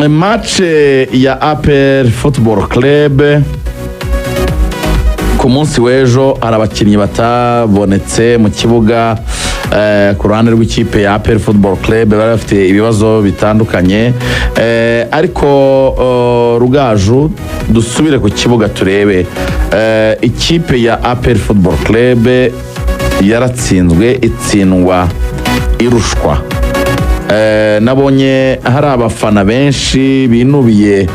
match ya APR Football Club ku munsi w'ejo hari abakinnyi batabonetse mu kibuga ku ruhande rw'ikipe ya APR Football Club bari bafite ibibazo bitandukanye ariko Rugaju dusubire ku kibuga turebe ikipe ya APR Football Club yaratsinzwe itsindwa irushwa. Nabonye hari abafana benshi binubiye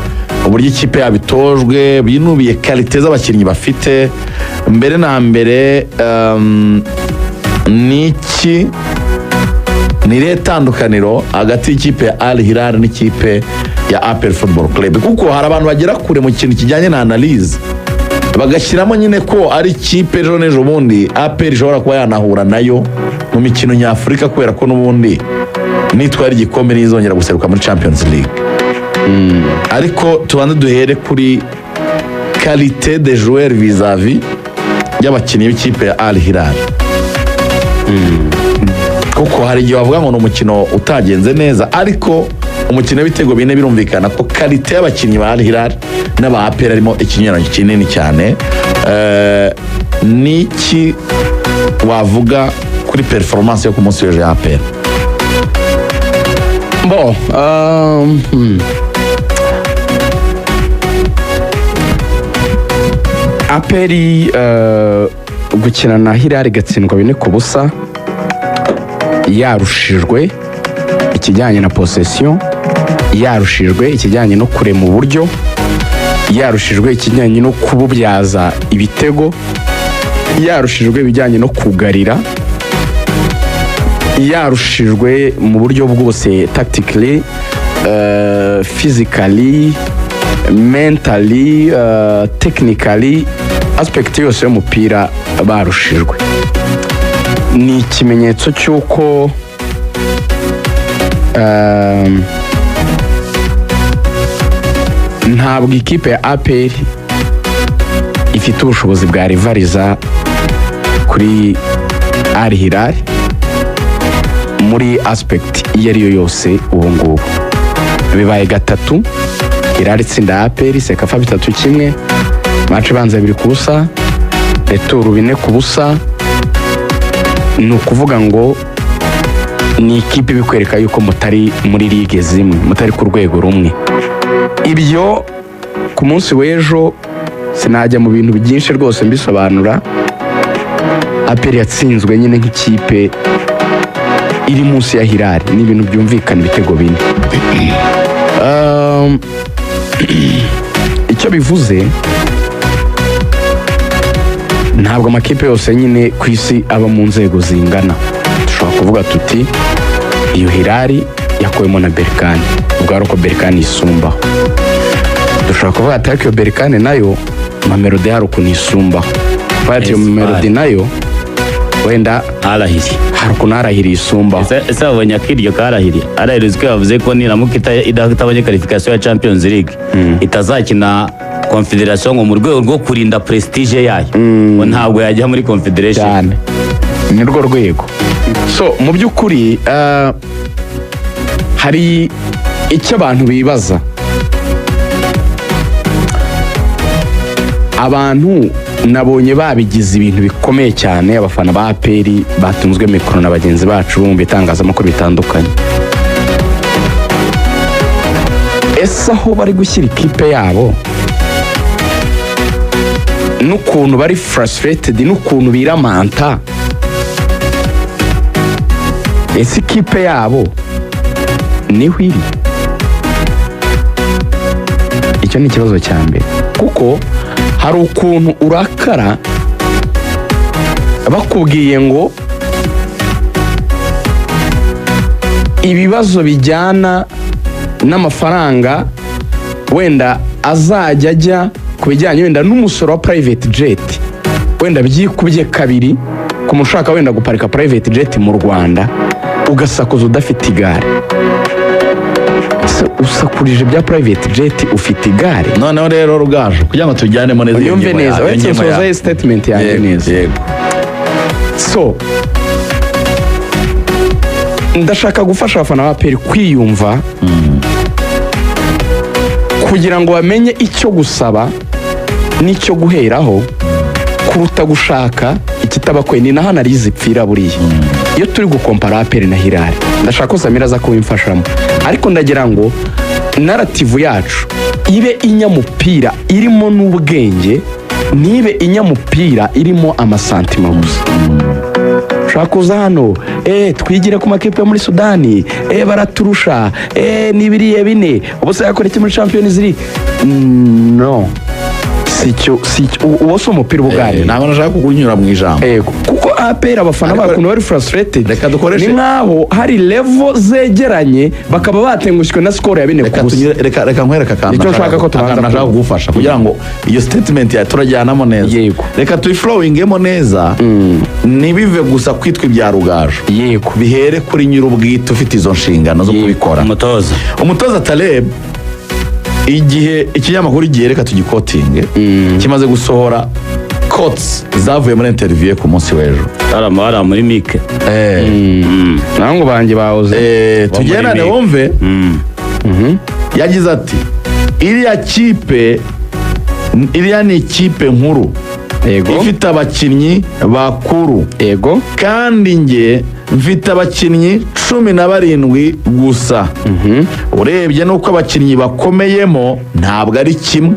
uburyo ikipe yabitojwe, binubiye kalite z'abakinnyi bafite. Mbere na mbere niki ni tandukaniro hagati y'ikipe ya Al Hilal n'ikipe ya APR Football Club, kuko hari abantu bagera kure mu kintu kijyanye na analyse bagashyiramo nyine ko ari ikipe ejo n'ejo bundi APR ishobora kuba yanahura nayo mu mikino nyafurika, kubera ko n'ubundi nitwara igikombe nizongera guseruka muri Champions League. Ariko tubanze duhere kuri qualité de joueur vis-à-vis y'abakinnyi b'ikipe ya Al Hilal. Kuko hari igihe bavuga ngo ni umukino utagenze neza, ariko umukino w'ibitego bine birumvikana ko qualité y'abakinnyi ba Al Hilal n'aba APR arimo ikinyuranyo kinini cyane. Niki wavuga kuri performance yo ku munsi w'ejo ya APR? Bon, APR gukina na Hilal igatsindwa 4-0 yarushijwe ikijyanye na possession, yarushijwe ikijyanye no kurema uburyo, yarushijwe ikijyanye no kububyaza ibitego, yarushijwe ibijyanye no kugarira, yarushijwe mu buryo bwose tactically, physically, mentally, technically, aspect yose y'umupira barushijwe. Ni ikimenyetso cy'uko ntabwo ikipe ya APR ifite ubushobozi bwa rivaliza kuri Al Hilal muri aspect iyo ariyo yose. Ubu ngubu bibaye gatatu, Hilal itsinda APR Sekafa 3-1, match ibanza 2-0, retour 4-0. Ni ukuvuga ngo ni ikipe bikwereka yuko mutari muri ligue zimwe, mutari ku rwego rumwe. Ibyo ku munsi w'ejo sinajya mu bintu byinshi rwose mbisobanura. APR yatsinzwe nyine nk'ikipe iri munsi ya Hilal, ni ibintu byumvikana ibitego bine. Icyo bivuze, ntabwo amakipe yose nyine ku isi aba mu nzego zingana. Dushobora kuvuga tuti iyo Hilal yakuwemo na Berkane, ubwo ari uko Berkane isumbaho. Dushobora kuvuga ati ariko Berkane nayo Mamelodi hari ukuntu isumbaho, bati iyo Mamelodi nayo wenda arahiri hari ukuntu arahiri isumbaho. Ese abonye akiryo karahiri arahirizwe, yavuze ko niramuka idatabonye qualification ya Champions League itazakina Confederation ngo mu rwego rwo kurinda prestige yayo, ntabwo yajya muri Confederation cyane, ni rwo rwego. So mu by'ukuri hari icyo abantu bibaza. Abantu nabonye babigize ibintu bikomeye cyane, abafana ba APR batunzwe mikoro na bagenzi bacu mu bitangazamakuru bitandukanye. Ese aho bari gushyira ikipe yabo n'ukuntu bari frustrated, n'ukuntu biramanta, ese ikipe yabo niho iri? Icyo ni ikibazo cya mbere, kuko hari ukuntu urakara bakubwiye ngo ibibazo bijyana n'amafaranga wenda azajya ajya ku bijyanye wenda n'umusoro wa private jet, wenda byikubye kabiri ku mushaka wenda guparika private jet mu Rwanda, ugasakuza udafite igare. Usakurije bya private jet ufite igare. Noneho rero Rugaju kugira ngo tujyanemo neza yumve neza, wese soza statement yanjye neza. So ndashaka gufasha abafana ba APR kwiyumva kugira ngo bamenye icyo gusaba n'icyo guheraho kuruta gushaka ikitabakwe. ni naho analize ipfira buriya. iyo turi gukompara APR na Hilal, ndashaka ko Samira aza kubimfashamo, ariko ndagira ngo narativu yacu ibe inyamupira irimo n'ubwenge, ntibe inyamupira irimo amasantima gusa. ushaka kuza hano twigire ku makipe yo muri Sudani, baraturusha, n'ibiriye bine ubuse yakora iki muri Champions League. No, sicyo uwo si umupira ubugari. ntabwo nashaka kukunyura mu ijambo, kuko APR abafana bakuntu bari frustrated, reka dukoreshe ni nkaho hari level zegeranye bakaba batengushywe na score ya bine ku busa. reka nkwereka akantu Icyo nshaka ko tubanza nashaka kugufasha kugira ngo iyo statement ya turajyanamo neza. Yego. reka tuyiflowingemo neza, ntibive gusa kwitwa ibya rugaju, Yego. bihere kuri nyir'ubwite ufite izo nshingano zo kubikora. umutoza Taleb, igihe ikinyamakuru igihe, reka tugikotinge, kimaze gusohora quotes zavuye muri interview ku munsi w'ejo. Ara muri mike. Nango banjye bahoze. Tugendane wumve. Yagize ati iriya ni ikipe nkuru, ifite abakinnyi bakuru, kandi nge mfite abakinnyi 17 gusa. urebye nuko abakinnyi bakomeyemo ntabwo ari kimwe.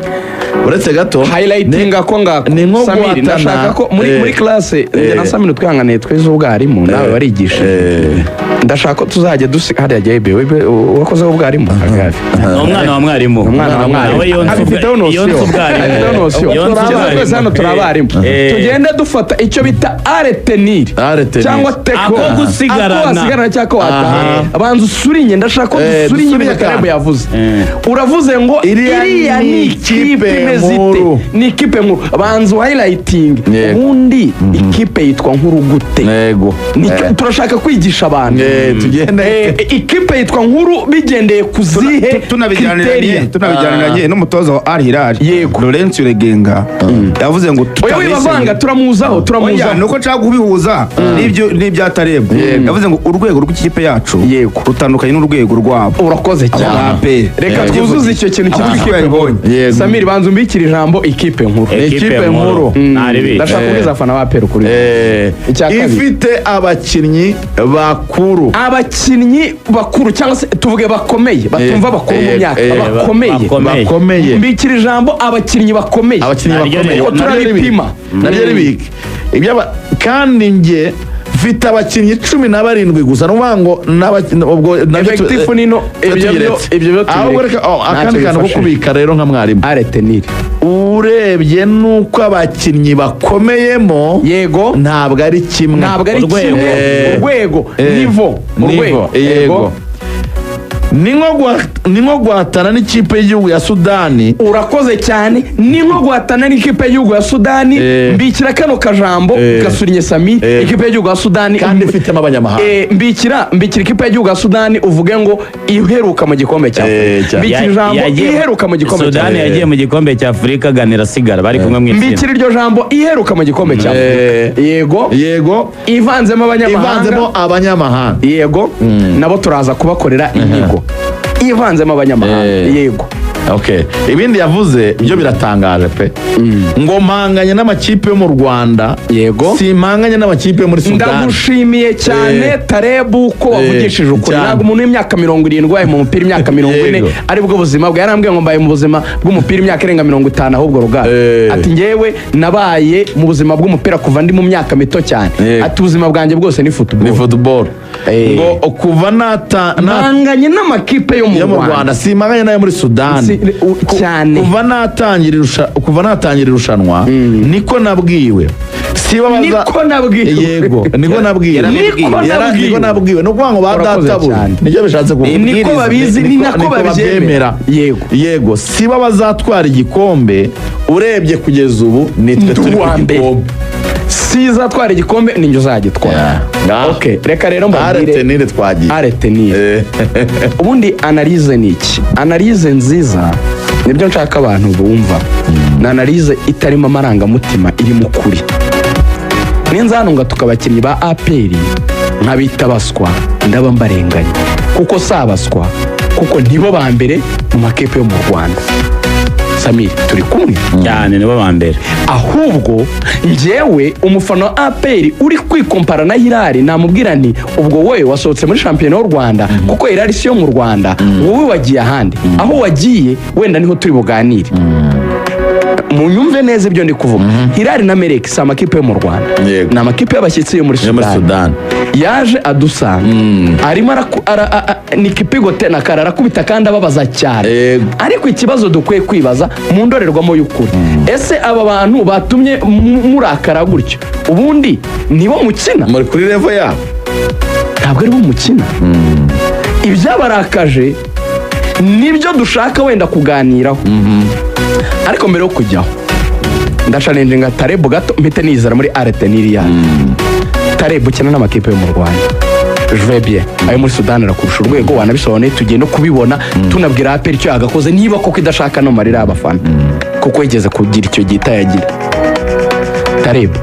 uretse gato highlightinga ko ngako ni nko Samiri, ndashaka ko muri classe njye na Samiri twihanganiye tweze ubwarimu nawe barigisha. ndashaka ko tuzajya hariya jebe wakoze ubwarimu umwana wa mwarimu, afiteho nosiyo twese hano turi abarimu. tugende dufata icyo bita areteniri cyangwa teko, ako gusigarana cyangwa wataha. abanza usurinye, ndashaka ko dusurinye ibintu Taleb yavuze. uravuze ngo iriya ni ikipe imeze ite, ni ikipe nkuru. abanza highlighting ubundi ikipe yitwa nkuru gute. turashaka kwigisha abantu. ikipe yitwa nkuru bigendeye ku zihe tunabijyaniranye n'umutoza wa Al Hilal Laurent Regenga yavuze ngo tutabavanga, turamuzaho nuko nshaka kubihuza n'ibya Taleb. yavuze ngo urwego rw'ikipe yacu rutandukanye n'urwego rwabo. urakoze cyane. reka twuzuze icyo kintu cyitwa ikipe nkuru. Samiri, banza umbikire ijambo ikipe nkuru. ikipe nkuru ndashaka kubwiza abafana ba APR kuri ifite abakinnyi bakuru, cyangwa se tuvuge bakomeye, batumva bakuru mu myaka, bakomeye. mbikira ijambo abakinnyi bakomeye, ko turabipima. kandi nge mfite abakinnyi 17 gusa. nuvuga ngo effective nino ibyo akandi kantu ko kubika rero nka mwarimu. areteniri urebye nuko abakinnyi bakomeyemo, ntabwo ari kimwe. urwego nivo ni nko guhatana n'ikipe y'igihugu ya Sudani. urakoze cyane. ni nko guhatana n'ikipe y'igihugu ya Sudani. mbikira kano kajambo gasurinye Sami. ikipe y'igihugu ya Sudani kandi ifitemo abanyamahanga. mbikira ikipe y'igihugu ya Sudani uvuge ngo iheruka mu gikombe cya Afurika. mbikira ijambo iheruka mu gikombe cya Sudani yagiye mu gikombe cya Afurika ganira sigara bari kumwe mu itsinda. mbikira iryo jambo iheruka mu gikombe cya Afurika. yego ivanzemo abanyamahanga. yego nabo turaza kubakorera inyigo ivanzemo abanyamahanga. ibindi yavuze byo biratangaje pe. ngo mpanganye n'amakipe yo mu Rwanda, si mpanganye n'amakipe yo muri Sudani. ndagushimiye cyane Taleb ko wavugishije ukuri. ntabwo umuntu w'imyaka 70 wabaye mu mupira imyaka 40 ari bwo buzima bwe. yarambwiye ngo mbaye mu buzima bw'umupira imyaka irenga 50, ahubwo rugara ati ngewe nabaye mu buzima bw'umupira kuva ndi mu myaka mito cyane. ati ubuzima bwanjye bwose ni football. ngo kuva mpanganye n'amakipe yo mu Rwanda, si mpanganye n'ayo muri Sudani cyane. kuva natangira irushanwa niko nabwiwe. niko nabwiwe no kuvuga ngo badatabu nibyo bishatse kuvuga. niko babizi, ni nako babyemera. yego si bo bazatwara igikombe. urebye kugeza ubu nitwe turi ku gikombe. si izatwara igikombe ninjye uzagitwara. reka rero mbabwire aretenire. ubundi analize ni iki? analize nziza nibyo nshaka abantu bumva. ni analize itarimo amarangamutima, irimo ukuri. ninza hano ngatuka abakinnyi ba APR nkabita baswa, ndaba mbarenganya kuko sabaswa kuko nibo ba mbere mu makipe yo mu Rwanda. Samir, turi kumwe cyane, nibo ba mbere. Ahubwo njyewe umufana wa APR uri kwikompara na Hilal namubwira nti ubwo wowe wasohotse muri shampiyona y'u Rwanda kuko Hilal si yo mu Rwanda, wowe wagiye ahandi, aho wagiye wenda niho turi buganire. Munyumve neza ibyo ndi kuvuga. Hilal na Merek si amakipe yo mu Rwanda, ni amakipe y'abashyitsi yo muri Sudan. Yaje adusanga arimo ni kipigo tena kara arakubita kandi ababaza cyane. Ariko ikibazo dukwiye kwibaza mu ndorerwamo y'ukuri, ese aba bantu batumye murakara gutyo ubundi nibo mukina muri kuri level yabo? Ntabwo ari bo mukina. Ibyabarakaje nibyo dushaka wenda kuganiraho. Ariko mbere yo kujyaho ndashaninga Tarebo gato mpite nizera muri Arteniriya. Tarebo ukina n'amakipe yo mu Rwanda, jouer bien, ayo muri Sudan arakurusha urwego, wanabisobanuye tugiye no kubibona, tunabwira APR icyo yagakoze niba koko idashaka no marira abafana kuko yigeze kugira icyo gita yagira. Tarebo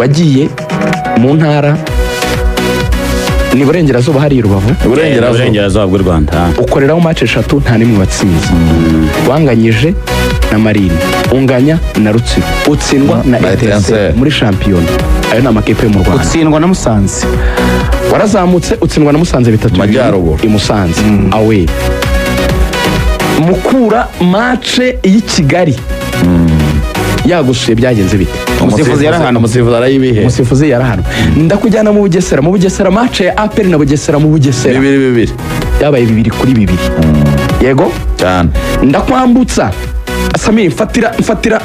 wagiye mu ntara ni Burengerazuba hari Rubavu, Burengerazuba bw'u Rwanda, ukoreraho match 3 nta nimwe watsinze. Wanganyije na Marine, unganya na Rutsiro, utsindwa na Etincelle muri shampiyona. Ayo ni amakipe yo mu Rwanda. Utsindwa na Musanze, warazamutse utsindwa na Musanze 3-2 i Musanze away. Mukura match y'i Kigali yagusuye byagenze bite? umusifuzi yarahana, umusifuzi arayibihe, umusifuzi yarahana. Ndakujyana mu Bugesera match ya APR na Bugesera mu Bugesera 2-2 yabaye 2-2. Yego cyane. Ndakwambutsa Samir, mfatira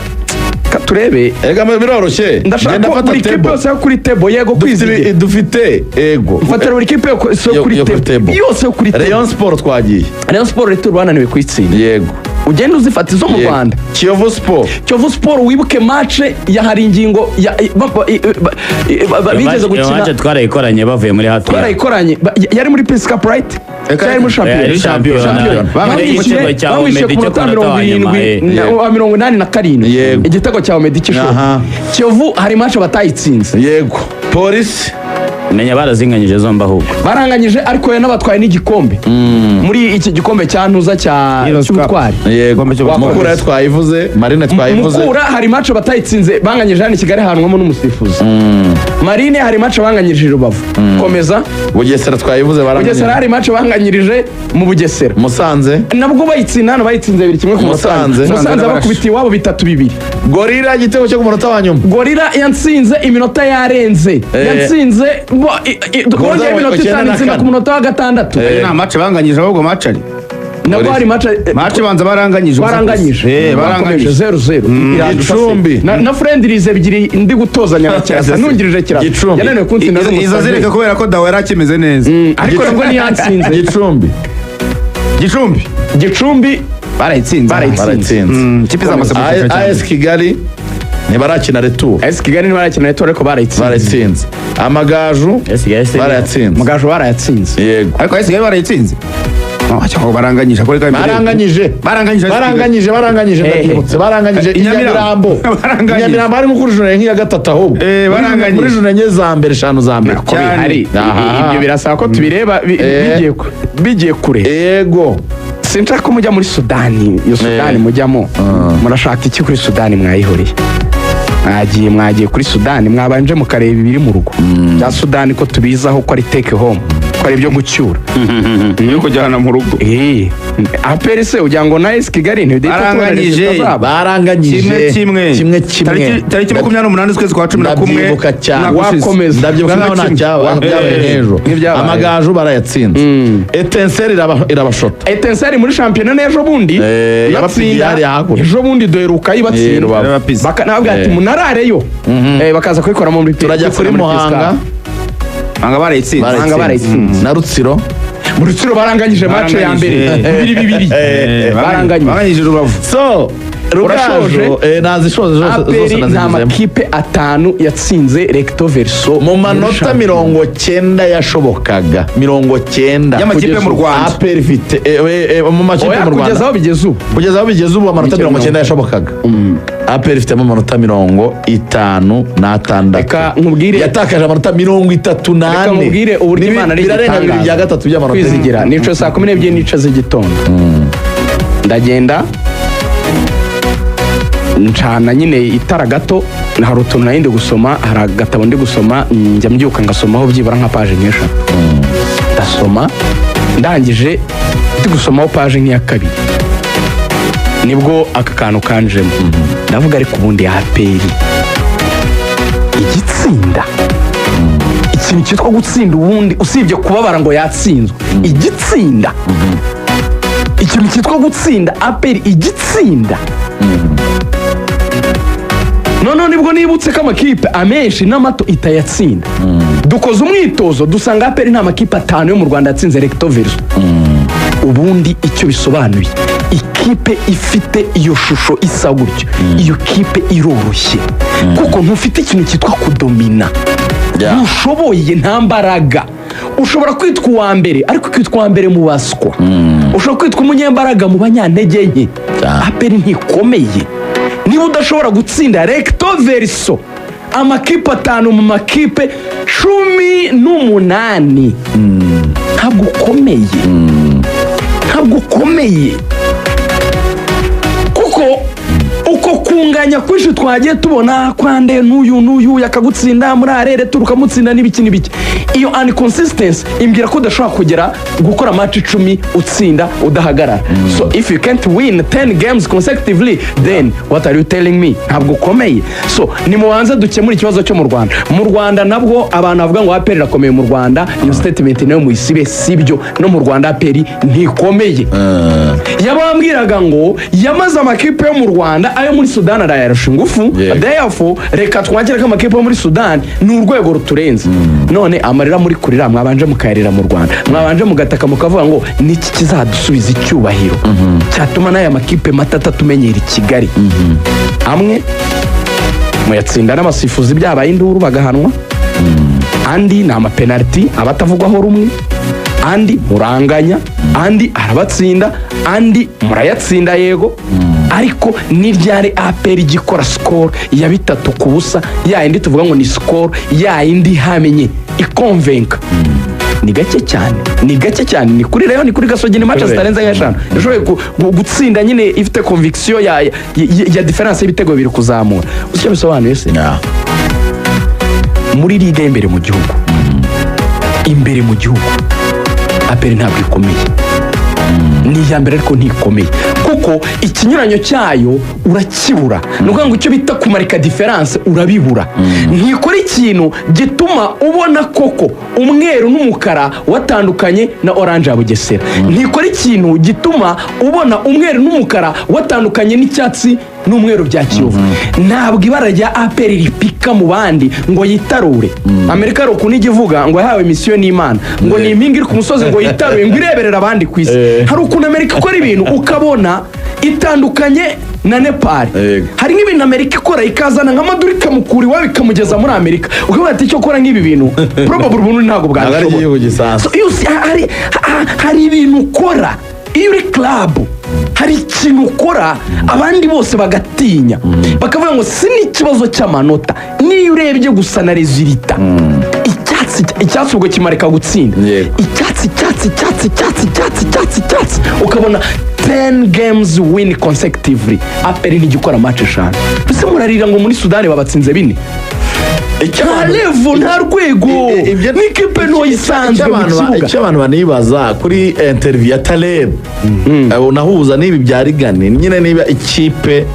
katurebe. Ega biroroshye, ndashaka buri kipe yose kuri table. Yego kwizige dufite ego, mfatira buri kipe yose kuri table yose kuri table. Rayon Sport twagiye, Rayon Sport rero bananiwe kwitsinda. Yego ugenda uzifata izo mu Rwanda. Kiyovu Sport wibuke match ya hari ingingo bigeze gukina, match twarayikoranye bavuye muri hato, twarayikoranye yari muri Peace Cup right, yari muri shampiyona bamwishyuye ku minota 87 igitego cya Omedi Kisho. Kiyovu hari match batayitsinze. Yego Polisi menya barazinganyije zombi, ahubwo baranganyije ariko yo nabatwaye n'igikombe muri iki gikombe cya ntuza cy'ubutwari. Yego Mukura twayivuze, Marine twayivuze. Mukura hari match batayitsinze banganyije hano i Kigali hanwamo n'umusifuzi. Marine hari match banganyirije Rubavu. Komeza. Bugesera twayivuze baranganyije. Bugesera hari match banganyirije mu Bugesera. Musanze nabwo bayitsinda, hano bayitsinze 2-1 ku Musanze. Musanze bakubitiye wabo 3-2. Gorira igitego cyo ku munota wa nyuma. Gorira yatsinze iminota yarenze, yatsinze bongeye iminota 5 ku munota wa 6. nta match banganyije ahubwo match ari nabwo hari match banza baranganyije 0-0 Gicumbi na friendlies ebyiri ndi gutozanya cyasa nungirije kirasa yananiwe kuntsinda izo zireka kubera ko dawe yarakimeze neza, ariko nabwo ntiyatsinze. Gicumbi barayitsinze. Kipe z'amasebuke AS Kigali ntibarakina retour, ariko barayitsinze. Amagaju barayatsinze. Yego ariko AS Kigali barayitsinze. baranganyije Inyamirambo ari gukora ijoro nk'iya gatatu, ahubwo muri joro enye za mbere 5 za mbere. Ibyo birasaba ko tubireba bigiye kure. Yego sinshaka ko mujya muri Sudani. Iyo Sudani mujyamo murashaka iki kuri Sudani? Mwayihoreye mwagiye kuri Sudani, mwabanje mukareba ibiri mu rugo bya Sudani ko tubizaho ko ari take home, ko ari ibyo gucyura yo kujyana mu rugo. APR se ujya ngo na AS Kigali baranganyije kimwe tariki 28 z'ukwezi kwa 11 wakomeza ndabyibuka naho ntacyabaye ejo. Amagaju barayatsinze. Etincelle irabashota. Etincelle muri shampiyona n'ejo bundi ejo bundi duheruka yibatsinda bakanabwira ati munarareyo bakaza kwikora mu mupira. Turajya kuri Muhanga barayitsinze na Rutsiro. Mu Rutsiro baranganyije match ya mbere 2-2 baranganyije Rubavu. So Rugaju nazishoje zose aperi nta nazizemo makipe atanu yatsinze recto verso mu manota 90 yashobokaga 90 y'amakipe yo mu Rwanda. aperi ifite mu makipe yo mu kugeza Rwanda aho bigeze ubu kugeza aho bigeze ubu amanota 90 yashobokaga aperi ifitemo amanota 56 Reka nkubwire- yatakaje amanota 38 reka nkubwire uburyo Imana ari birarenga bibiri bya gatatu by'amanota kwizigira nico saa 12 n'ice z'igitondo ndagenda ncana nyine itara gato hari utuntu nari ndi gusoma hari agatabo ndi gusoma njya mbyuka ngasomaho byibura nka paje nk'eshatu ndasoma ndangije ndi gusomaho paje nk'iya kabiri nibwo aka kantu kanjemo ndavuga ariko ubundi aperi igitsinda ikintu cyitwa gutsinda ubundi usibye kubabara ngo yatsinzwe igitsinda ikintu cyitwa gutsinda aperi igitsinda none nibwo nibutse ko amakipe amenshi n'amato itayatsinda dukoze umwitozo dusanga aperi nta makipe atanu yo mu Rwanda yatsinze recto verso ubundi icyo bisobanuye ikipe ifite iyo shusho isa gutyo iyo kipe iroroshye kuko ntufite ikintu cyitwa kudomina ntushoboye nta mbaraga ushobora kwitwa uwa mbere ariko kwitwa uwa mbere mu baswa ushobora kwitwa umunyembaraga mu banyantege nke aperi ntikomeye niba udashobora gutsinda recto verso amakipe atanu mu makipe 18 ntabwo ukomeye ntabwo ukomeye kuko uko kunganya kwinshi twagiye tubona kwande n'uyu yakagutsinda muri arere turukamutsinda n'ibiki n'ibiki iyo unconsistency imbwira ko udashobora kugera gukora match 10 utsinda udahagarara so if you can't win 10 games consecutively then what are you telling me ntabwo ukomeye so ni mubanza dukemura ikibazo cyo mu Rwanda nabwo abantu bavuga ngo aperi rakomeye mu Rwanda iyo statement nayo muyisibe sibyo no mu Rwanda aperi ntikomeye yabambwiraga ngo yamaze amakipe yo mu Rwanda ayo muri Sudan arayarusha ingufu therefore reka twagire ko amakipe yo muri Sudan ni urwego ruturenze none amarira muri kurira mwabanje mukayarira mu Rwanda mwabanje mugataka mukavuga ngo niki kizadusubiza icyubahiro cyatuma n'aya makipe matata tumenyera Kigali amwe muyatsinda n'amasifuzi byabaye induru bagahanwa andi ni amapenaliti abatavugwaho rumwe andi muranganya andi arabatsinda andi murayatsinda yego ariko niryari aperi gikora score ya 3-0 ya indi tuvuga ngo ni score ya indi hamenye ikonvenka ni gake cyane ni kuri Rayon ni kuri Gasogi ni match zitarenze nk'eshanu yashoboye gutsinda nyine ifite conviction ya difference y'ibitego biri kuzamura icyo bisobanuye se muri liga imbere mu gihugu aperi ntabwo ikomeye ni iya mbere ariko ntikomeye kuko ikinyuranyo cyayo urakibura ni ukuvuga ngo icyo bita kumarika diferanse urabibura ntikora ikintu gituma ubona koko umweru n'umukara watandukanye na oranje ya Bugesera ntikora ikintu gituma ubona umweru n'umukara watandukanye n'icyatsi n'umweru bya Kiyovu ntabwo ibara rya aperi ripika mu bandi ngo yitarure Amerika ari ukuntu igivuga ngo yahawe misiyo n'Imana ngo ni impinga iri ku musozi ngo yitaruye ngo ireberera abandi ku isi hari ukuntu Amerika ikora ibintu ukabona itandukanye na Nepal hari nk'ibintu Amerika ikora ikazana nk'amaduri ikamukura iwabo ikamugeza muri Amerika ukavuga ati icyo kora nk'ibi bintu probably ubundi ntabwo bwashoboka so hari ibintu ukora iyo uri club hari ikintu ukora abandi bose bagatinya bakavuga ngo si n'ikibazo cy'amanota niyo urebye gusa na resulta icyatsi ubwo kimarika gutsinda icyatsi ukabona 10 games win consecutively aperi ntigikora match 5 bise murarira ngo muri Sudani babatsinze 4 nta level nta rwego n'ikipe nto isanzwe mu kibuga icyo abantu banibaza kuri interview ya Taleb unahuza n'ibi bya Rigani nyine niba ikipe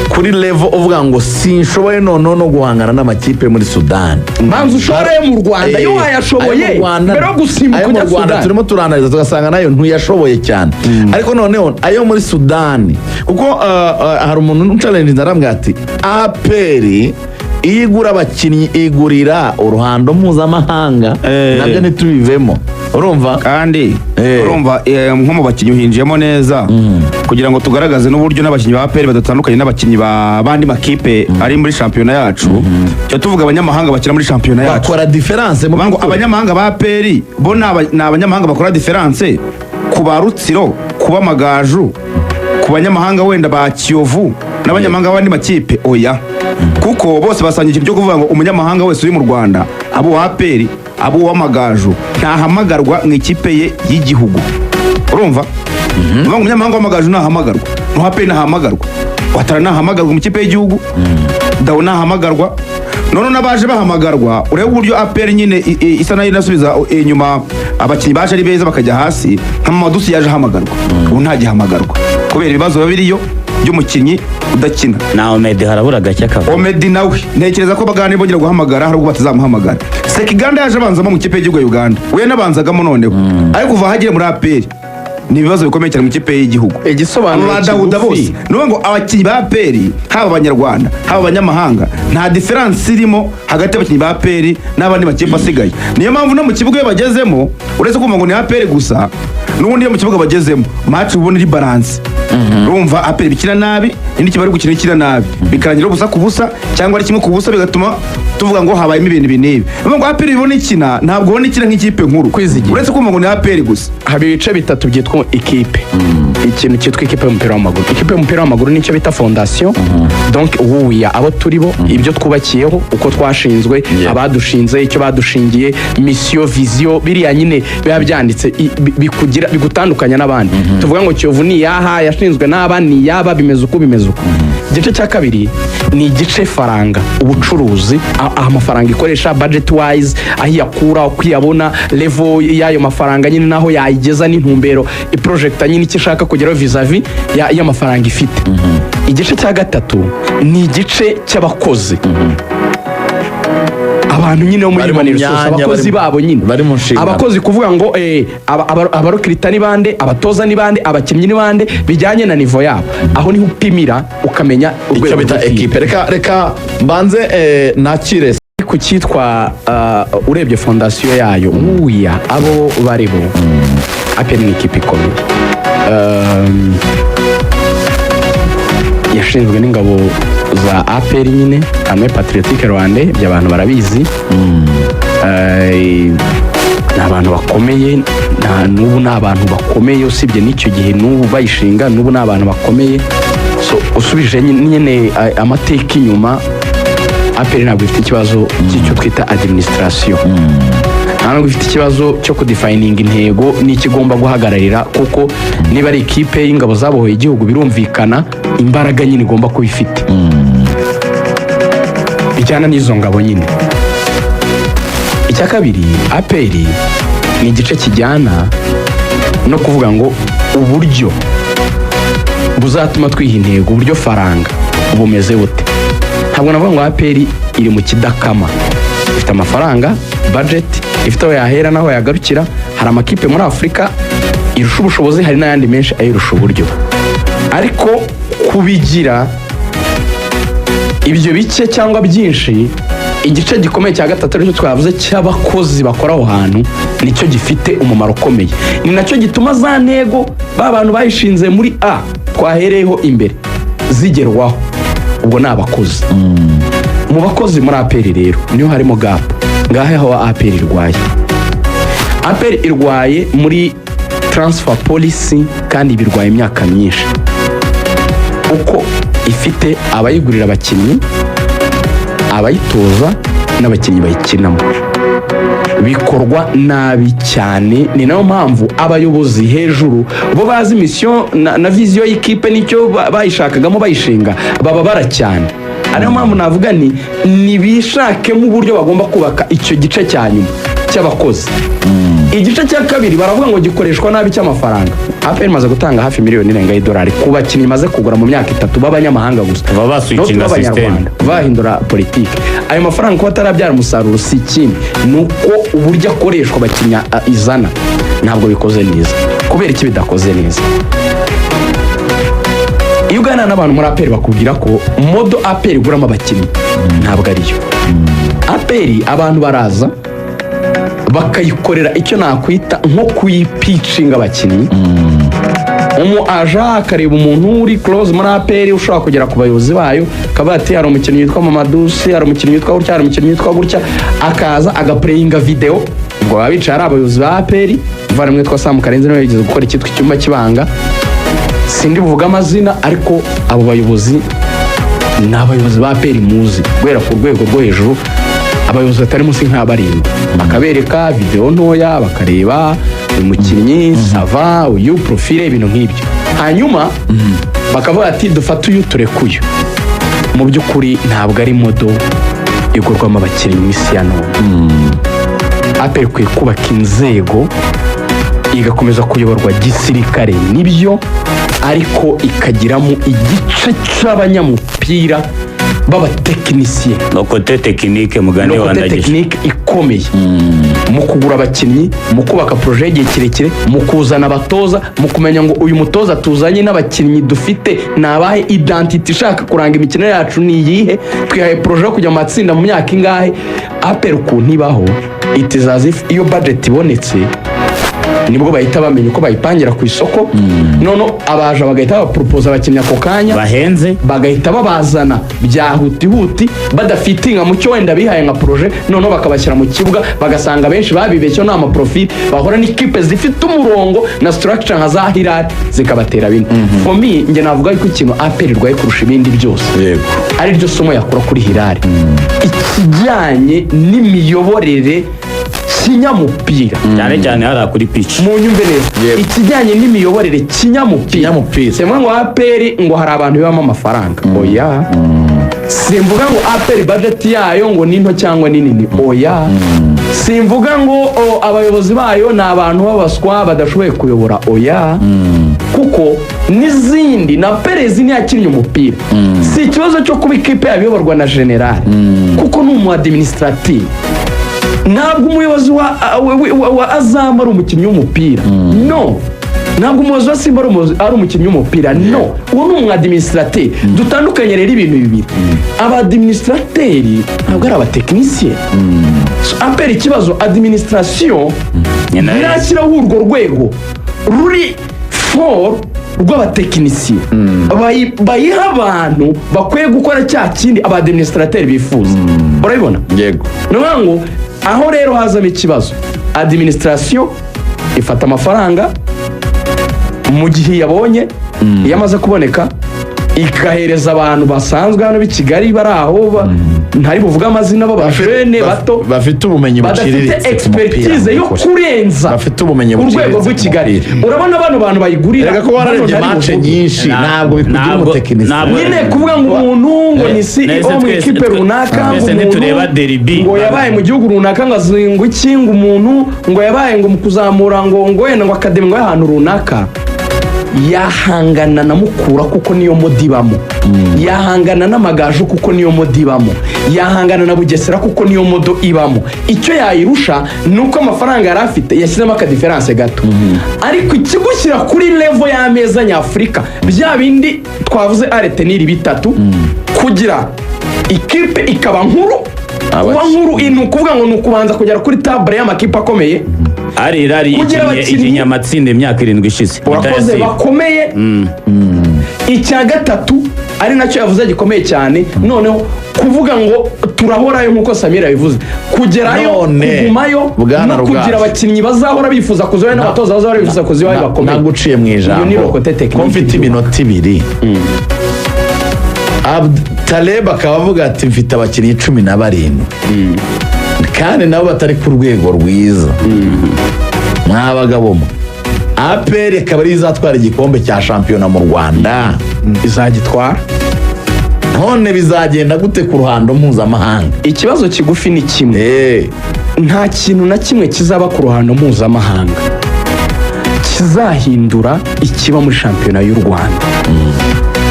kuri level uvuga ngo sinshoboye no guhangana n'amakipe muri Sudan manzi ushoreye mu Rwanda yo wayashoboye mbere yo gusimbuka mu Rwanda turimo turanariza tugasanga nayo ntuyashoboye cyane ariko noneho ayo muri Sudan kuko hari umuntu challenge narambwa ati aperi iyo igura abakinnyi igurira uruhando mpuzamahanga nabyo ntitubivemo urumva kandi urumva nko mu bakinnyi uhinjiyemo neza kugira ngo tugaragaze n'uburyo n'abakinnyi ba APR badatandukanye n'abakinnyi b'andi makipe ari muri shampiyona yacu cyo tuvuga abanyamahanga bakina muri shampiyona yacu bakora diferanse mu ngo abanyamahanga ba APR bo ni abanyamahanga bakora diferanse ku ba Rutsiro ku b'Amagaju ku banyamahanga wenda ba Kiyovu n'abanyamahanga b'andi makipe oya kuko bose basangiye ikintu cyo kuvuga ngo umunyamahanga wese uri mu Rwanda abo wa APR abo w'Amagaju ntahamagarwa mu ikipe ye y'igihugu urumva ngo umunyamahanga w'Amagaju ntahamagarwa no APR ntahamagarwa Watara ntahamagarwa mu ikipe y'igihugu Dawo ntahamagarwa none nabaje bahamagarwa urebe uburyo APR nyine isa nayo nasubiza inyuma abakinnyi baje ari beza bakajya hasi nka Madusi yaje ahamagarwa ubu ntagihamagarwa kubera ibibazo babiriyo by'umukinnyi udakina na Omedi harabura gake akava Omedi nawe ntekereza ko bagane bongera guhamagara hari ubwo batazamuhamagara Sekiganda yaje abanzamo mu kipe y'igihugu ya Uganda we nabanzagamo noneho ariko kuva hagiye muri APR ni ibibazo bikomeye cyane mu kipe y'igihugu igisobanuro Dawuda bose niwe ngo abakinnyi ba APR haba abanyarwanda haba abanyamahanga nta difference irimo hagati y'abakinnyi ba APR n'abandi makipe asigaye niyo mpamvu no mu kibuga bagezemo uretse kumva ngo ni APR gusa n'ubundi mu kibuga bagezemo match ubona iri balance urumva APR bikina nabi indi kiba ari gukina ikina nabi bikarangira ubusa ku busa cyangwa ari kimwe ku busa bigatuma tuvuga ngo habayemo ibintu binibi ngo APR ibona ikina ntabwo ubona ikina nk'ikipe nkuru uretse kumva ngo ni APR gusa hari ibice bitatu byitwa ikipe ikintu cyitwa ikipe y'umupira w'amaguru ikipe y'umupira w'amaguru nicyo bita fondation donc uwuya abo turi bo ibyo twubakiyeho uko twashinzwe abadushinze icyo badushingiye mission vision biriya nyine biba byanditse bigutandukanya n'abandi tuvuga ngo Kiyovu ni yaha yashinzwe n'abandi yaba bimeze uko bimeze uko igice cya kabiri ni igice faranga ubucuruzi amafaranga ikoresha budget wise aho yakura kwiyabona level y'ayo mafaranga nyine naho yayigeza n'intumbero project nyine icyo ishaka kugeraho vis-a-vis y'amafaranga ifite igice cya gatatu ni igice cy'abakozi abantu nyine muri manirso abakozi babo nyine abakozi kuvuga ngo abarokirita ni bande abatoza ni bande abakinnyi ni bande bijyanye na niveau yabo aho niho upimira ukamenya urwego bita equipe reka mbanze nakire ku cyitwa urebye fondation yayo uya abo baribo APR ni ikipe ikomeye yashinzwe n'ingabo za APR nyine hamwe Patriotique Rwanda ibyo abantu barabizi ni abantu bakomeye n'ubu ni abantu bakomeye usibye n'icyo gihe n'ubu bayishinga n'ubu ni abantu bakomeye so usubije nyine amateka inyuma APR ntabwo ifite ikibazo cy'icyo twita administration ntabwo ifite ikibazo cyo kudefininga intego n'ikigomba guhagararira kuko niba ari ikipe y'ingabo zabohoye igihugu birumvikana imbaraga nyine igomba kuba ifite bijyana n'izo ngabo nyine icya kabiri APR ni igice kijyana no kuvuga ngo uburyo buzatuma twiha intego uburyo faranga bumeze bute ntabwo navuga ngo APR iri mu kidakama ifite amafaranga budget ifite aho yahera naho yagarukira hari amakipe muri Afurika irusha ubushobozi hari n'ayandi menshi ayirusha uburyo ariko kubigira ibyo bice cyangwa byinshi igice gikomeye cya gatatu aricyo twavuze cy'abakozi bakora aho hantu nicyo gifite umumaro ukomeye ni nacyo gituma za ntego ba bantu bayishinze muri A twahereyeho imbere zigerwaho ubwo ni abakozi mu bakozi muri APR rero niho harimo gap ngahe aho APR irwaye APR irwaye muri transfer policy kandi birwaye imyaka myinshi uko ifite abayigurira abakinnyi abayitoza n'abakinnyi bayikinamo bikorwa nabi cyane ni nayo mpamvu abayobozi hejuru bo bazi mission na vision y'ikipe nicyo bayishakagamo bayishinga baba baracyane ariyo mpamvu navuga ni bishakemo uburyo bagomba kubaka icyo gice cya nyuma cy'abakozi igice cya kabiri baravuga ngo gikoreshwa nabi cy'amafaranga APR imaze gutanga hafi miliyoni irenga y'idolari ku bakinnyi imaze kugura mu myaka 3 b'abanyamahanga gusa baba baswitchinga system bahindura politiki ayo mafaranga kuba atarabyara umusaruro si ikindi nuko uburyo akoreshwa abakinnyi izana ntabwo bikoze neza kubera iki bidakoze neza iyo uganira n'abantu muri aperi bakubwira ko modo aperi iguramo abakinnyi ntabwo ariyo. aperi abantu baraza bakayikorera icyo nakwita nko kuyipicinga abakinnyi. Aja akareba umuntu uri close muri aperi ushobora kugera ku bayobozi bayo akavuga ati hari umukinnyi witwa Mamadusi, hari umukinnyi witwa gutya, hari umukinnyi witwa gutya, akaza agapureyinga video. Ubwo baba bicaye ari abayobozi ba aperi, umuvandimwe witwa Sam Karenzi niwe yigeze gukora icyitwa icyumba cy'ibanga, sindi buvuga amazina, ariko abo bayobozi ni abayobozi ba aperi muzi guhera ku rwego rwo hejuru, abayobozi batari munsi nk'abarindwi, bakabereka video ntoya bakareba uyu mukinnyi sava, uyu profile, ibintu nk'ibyo. Hanyuma bakavuga ati dufate uyu turekuye. Mu by'ukuri ntabwo ari modo igurwamo abakinnyi mu isi ya none. aperi ikwiye kubaka inzego igakomeza kuyoborwa gisirikare nibyo, ariko ikagiramo igice cy'abanyamupira b'abatekinisiye no kote tekinike mugane wandagisha tekinike ikomeye mu kugura abakinnyi, mu kubaka projet y'igihe kirekire, mu kuzana abatoza, mu kumenya ngo uyu mutoza tuzanye n'abakinnyi dufite nabahe, identity ishaka kuranga imikino yacu ni iyihe, twihaye projet yo kujya mu matsinda mu myaka ingahe. aperi ukuntu ibaho itizazi iyo budget ibonetse nibwo bahita bamenya uko bayipangira ku isoko. Nono abaje bagahita bapropose abakinnyi ako kanya bahenze, bagahita babazana bya huti badafitinga mu cyo wenda bihaye nka projet, nono bakabashyira mu kibuga bagasanga benshi babibeshyo nta ma profit, bahora n'ikipe zifite umurongo na structure nka za Hilal zikabatera bine. For me nge navuga yuko ikintu aperi rwaye kurusha ibindi byose ari ryo somo yakora kuri Hilal, ikijyanye n'imiyoborere kinyamupira, cyane cyane hari kuri pitch. mu nyumve neza ikijyanye n'imiyoborere kinyamupira. Semwe ngo aperi ngo hari abantu bibamo amafaranga, oya. Simvuga ngo aperi budget yayo ngo ni nto cyangwa ni nini, oya. Simvuga ngo abayobozi bayo ni abantu babaswa badashoboye kuyobora, oya. Kuko n'izindi na perezi ntiyakinnye umupira, si ikibazo cyo kuba ikipe yabiyoborwa na general, kuko ni umu administrative. Ntabwo umuyobozi wa Azam ari umukinnyi w'umupira, no. Ntabwo umuyobozi wa Simba ari umukinnyi w'umupira, no. Uwo ni umu-administrateur. Dutandukanye rero ibintu bibiri. Aba-administrateurs ntabwo ari abatekinisiye. aperi ikibazo administration ntirashyiraho urwo rwego ruri for rw'abatekinisiye, bayiha abantu bakwiye gukora cya kindi aba-administrateurs bifuza. Urabibona? Yego. Nuvuga ngo aho rero hazamo ikibazo, administration ifata amafaranga mu gihe yabonye, iyo amaze kuboneka ikahereza abantu basanzwe hano b'i Kigali bari aho ntari buvuga amazina b'abajene bato bafite ubumenyi buciriritse, badafite expertise yo kurenza bafite ubumenyi urwego rw'i Kigali. Urabona abantu bayigurira, reka ko wararebye match nyinshi ntabwo bikugira umutekinisiye. Nyine kuvuga ngo umuntu ngo ni CEO mu ikipe runaka, ngo yabaye mu gihugu runaka, ngo azinga iki, ngo umuntu ngo yabaye ngo mu kuzamura ngo wenda ngo akademi ngo y'ahantu runaka, yahangana na Mukura kuko niyo modibamo, yahangana n'Amagaju kuko niyo modibamo, yahangana na Bugesera kuko niyo modo ibamo. Icyo yayirusha nuko amafaranga yari afite yashyizemo akadiferanse gato, ariko ikigushyira kuri level y'ameza nyafurika bya bindi twavuze areteniri bitatu kugira ikipe ikaba nkuru. Kuba nkuru ni ukuvuga ngo ni ukubanza kugera kuri table y'amakipe akomeye. Ari igihe amatsinda imyaka 7 ishize abakoze bakomeye. Icya gatatu ari nacyo yavuze gikomeye cyane, noneho kuvuga ngo turahorayo nk'uko Samira yabivuze, kugerayo kugumayo no kugira abakinnyi bazahora bifuza kuzayo n'abatoza bazahora bifuza kuzayo bakomeye. Naguciye mu ijambo ko mfite iminota 2. Taleb akaba avuga ati mfite abakinnyi 17 kandi nabo batari ku rwego rwiza. Mwabagabo mwe, aperi akaba ari izatwara igikombe cya shampiyona mu Rwanda, izagitwara. None bizagenda gute ku ruhando mpuzamahanga? Ikibazo kigufi ni kimwe, nta kintu na kimwe kizaba ku ruhando mpuzamahanga kizahindura ikiba muri shampiyona y'u Rwanda.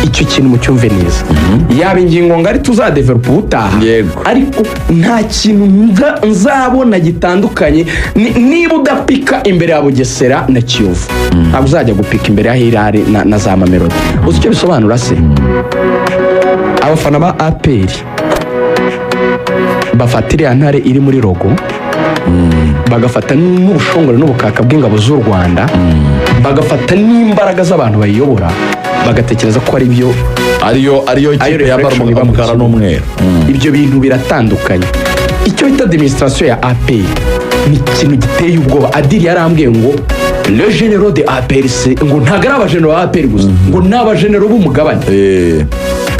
icyo kintu mucyumve neza. Yaba ingingo ngari tuzadevelopa ubutaha, Yego. ariko nta kintu nzabona gitandukanye. Niba udapika imbere ya Bugesera na Kiyovu, ntabwo uzajya gupika imbere ya Hilal na za Mamelodi. uzi icyo bisobanura se? Abafana ba APR bafata iriya ntare iri muri logo, bagafata n'ubushongore n'ubukaka bw'ingabo z'u Rwanda, bagafata n'imbaraga z'abantu bayiyobora, bagatekereza ko ari byo ariyo kipe ya reflection iba mu umukara kibuga. n'umweru. Ibyo bintu biratandukanye. Icyo bita administration ya APR ni ikintu giteye ubwoba. Adiri yarambwiye ngo le généraux de APR ngo ntabwo ari abajenero ba APR gusa, ngo ni abajenero b'umugabane.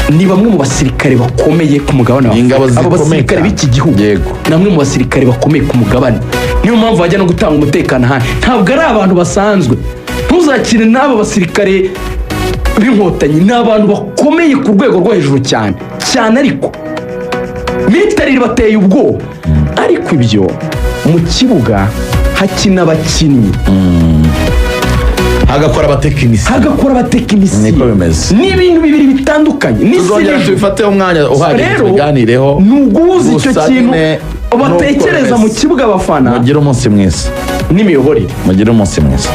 Ni bamwe mu basirikare bakomeye ku mugabane wa Ingabo Afurika. Abo zikomeye basirikare cyane. b'iki gihugu Yego. ni bamwe mu basirikare bakomeye ku mugabane. Niyo mpamvu bajya no gutanga umutekano ahandi. Ntabwo ari abantu basanzwe. Ntuzakire n'abo basirikare b'inkotanyi, ni abantu bakomeye ku rwego rwo hejuru cyane cyane, ariko militari bateye ubwoba. Ariko ibyo mu kibuga hakina abakinnyi, hagakora abatekinisiye. Niko bimeze. ni ibintu bibiri bitandukanye. Tuzongera tubifateho umwanya uhagije tubiganireho. ni uguhuza icyo Gusa kintu nyine batekereza nuko mu bimeze. kibuga abafana Mugire umunsi mwiza. n'imiyoborere. Mugire umunsi mwiza.